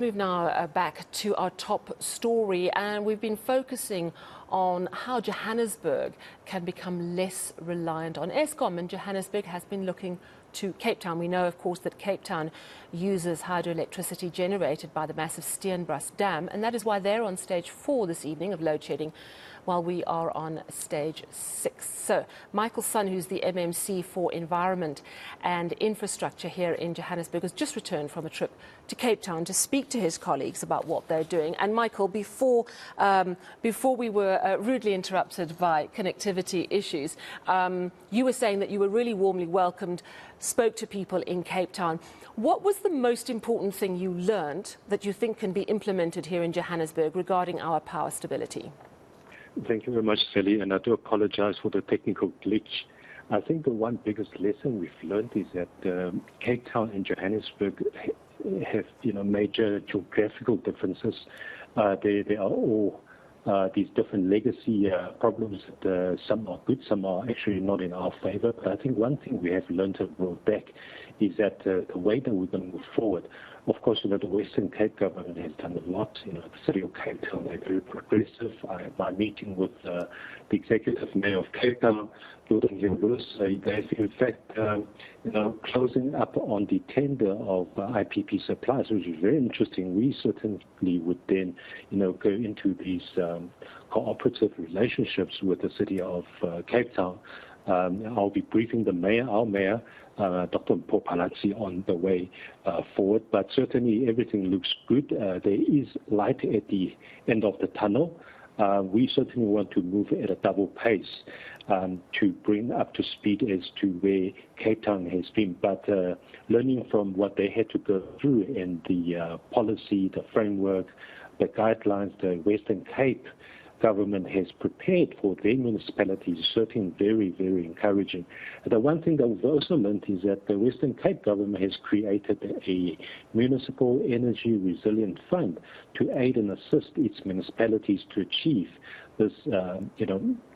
Move now back to our top story, and we've been focusing on how Johannesburg can become less reliant on Eskom, and Johannesburg has been looking to Cape Town. We know, of course, that Cape Town uses hydroelectricity generated by the massive Steenbras Dam, and that is why they're on stage 4 this evening of load shedding, while we are on stage 6. So Michael Sun, who's the MMC for Environment and Infrastructure here in Johannesburg, has just returned from a trip to Cape Town to speak to his colleagues about what they're doing. And Michael, before we were rudely interrupted by connectivity issues, you were saying that you were really warmly welcomed, spoke to people in Cape Town. What was the most important thing you learned that you think can be implemented here in Johannesburg regarding our power stability? Thank you very much, Sally, and I do apologize for the technical glitch. I think the one biggest lesson we've learned is that Cape Town and Johannesburg have, major geographical differences. They are all these different legacy problems that some are good, some are actually not in our favor. But I think one thing we have learned to roll back is that the way that we're going to move forward, of course, the Western Cape government has done a lot. The city of Cape Town, they're very progressive. My meeting with the executive mayor of Cape Town, they've in fact, closing up on the tender of IPP supplies, which is very interesting. We certainly would then, go into these cooperative relationships with the city of Cape Town. I'll be briefing our mayor, Dr. Palazzi, on the way forward, but certainly everything looks good. There is light at the end of the tunnel. We certainly want to move at a double pace to bring up to speed as to where Cape Town has been, but learning from what they had to go through and the policy, the framework, the guidelines, the Western Cape government has prepared for their municipalities is certainly very, very encouraging. The one thing that we've also learned is that the Western Cape government has created a municipal energy resilient fund to aid and assist its municipalities to achieve this,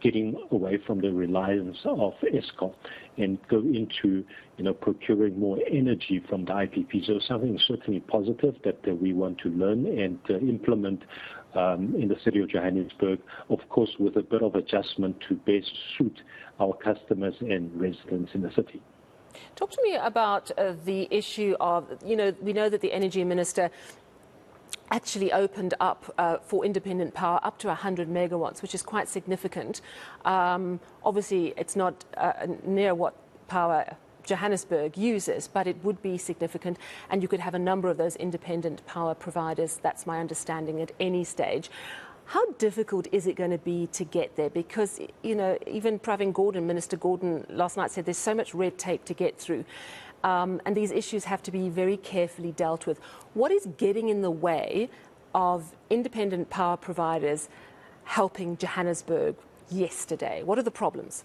getting away from the reliance of Eskom and go into, procuring more energy from the IPP. So something certainly positive that we want to learn and implement in the city of Johannesburg, of course, with a bit of adjustment to best suit our customers and residents in the city. Talk to me about the issue of, we know that the energy minister actually opened up for independent power up to 100 megawatts, which is quite significant. Obviously, it's not near what power Johannesburg uses, but it would be significant, and you could have a number of those independent power providers, that's my understanding, at any stage. How difficult is it going to be to get there? Because, even Minister Gordon last night said there's so much red tape to get through, and these issues have to be very carefully dealt with. What is getting in the way of independent power providers helping Johannesburg yesterday? What are the problems?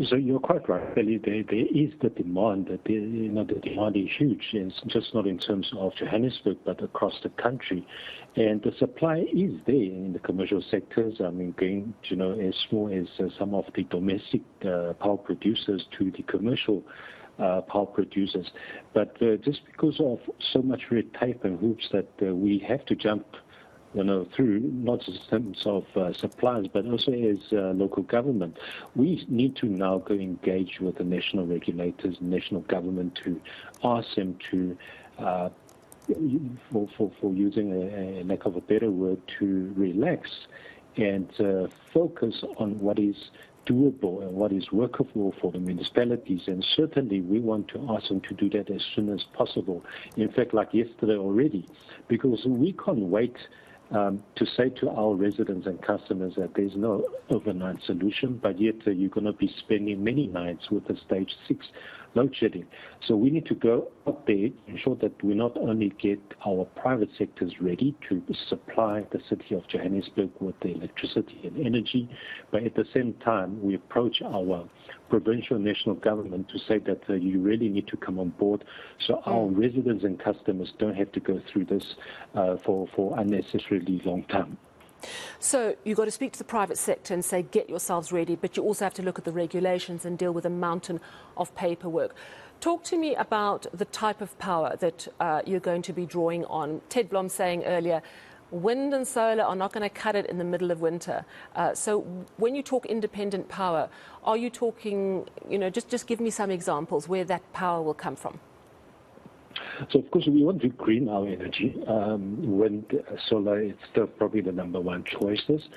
So you're quite right, Ellie. There is the demand. The demand is huge, and it's just not in terms of Johannesburg, but across the country. And the supply is there in the commercial sectors. I mean, going, as small as some of the domestic power producers to the commercial power producers. But just because of so much red tape and hoops that we have to jump through, not just in terms of suppliers, but also as local government. We need to now go engage with the national regulators, national government, to ask them to, for using a lack of a better word, to relax and focus on what is doable and what is workable for the municipalities. And certainly we want to ask them to do that as soon as possible. In fact, like yesterday already, because we can't wait to say to our residents and customers that there's no overnight solution, but yet you're going to be spending many nights with the stage 6 load shedding. So we need to go up there, ensure that we not only get our private sectors ready to supply the city of Johannesburg with the electricity and energy, but at the same time we approach our provincial national government to say that you really need to come on board so our residents and customers don't have to go through this for unnecessarily long time. So you've got to speak to the private sector and say, get yourselves ready, but you also have to look at the regulations and deal with a mountain of paperwork. Talk to me about the type of power that you're going to be drawing on. Ted Blom saying earlier, wind and solar are not going to cut it in the middle of winter. So when you talk independent power, are you talking, just give me some examples where that power will come from. So, of course, we want to green our energy. Wind, solar, it's still probably the number one choices.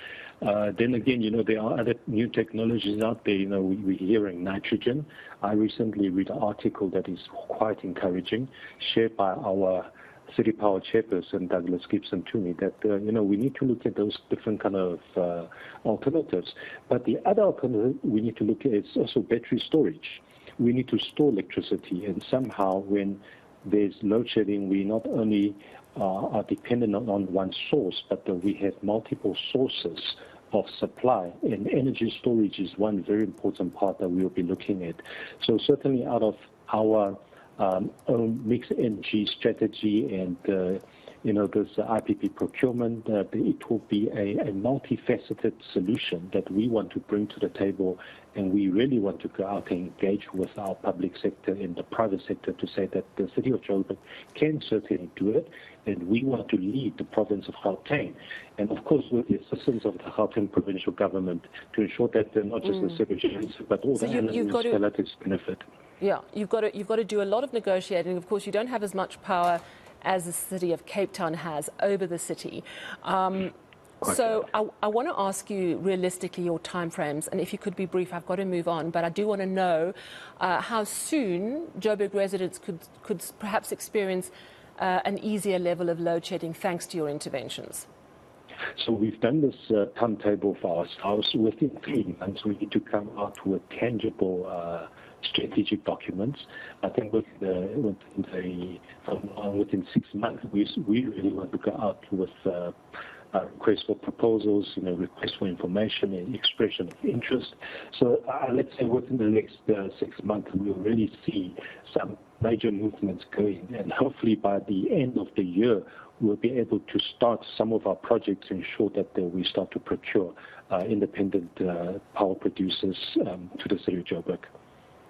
Then again, there are other new technologies out there. We're hearing nitrogen. I recently read an article that is quite encouraging, shared by our City Power chairperson, Douglas Gibson, to me, that, we need to look at those different kind of alternatives. But the other alternative we need to look at is also battery storage. We need to store electricity, and somehow when there's load shedding, we not only are dependent on one source, but we have multiple sources of supply, and energy storage is one very important part that we will be looking at. So certainly out of our own mixed energy strategy and this IPP procurement, it will be a multifaceted solution that we want to bring to the table, and we really want to go out and engage with our public sector and the private sector to say that the City of Joburg can certainly do it, and we want to lead the province of Gauteng, and of course with the assistance of the Gauteng provincial government to ensure that not just the City of Johannesburg, but all the municipalities benefit. Yeah, you've got to do a lot of negotiating. Of course, you don't have as much power as the city of Cape Town has over the city. So I want to ask you realistically your timeframes, and if you could be brief, I've got to move on, but I do want to know how soon Joburg residents could perhaps experience an easier level of load shedding thanks to your interventions. So we've done this timetable for ourselves. Within 3 months, we need to come out with tangible strategic documents. I think within 6 months, we really want to go out with requests for proposals, requests for information and expression of interest. So let's say within the next 6 months, we'll really see some major movements going, and hopefully by the end of the year, we'll be able to start some of our projects to ensure that we start to procure independent power producers to the City of Joburg.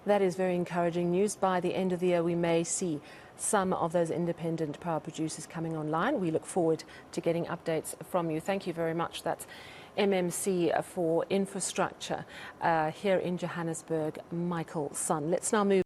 That is very encouraging news. By the end of the year, we may see some of those independent power producers coming online. We look forward to getting updates from you. Thank you very much. That's MMC for Infrastructure here in Johannesburg, Michael Sun. Let's now move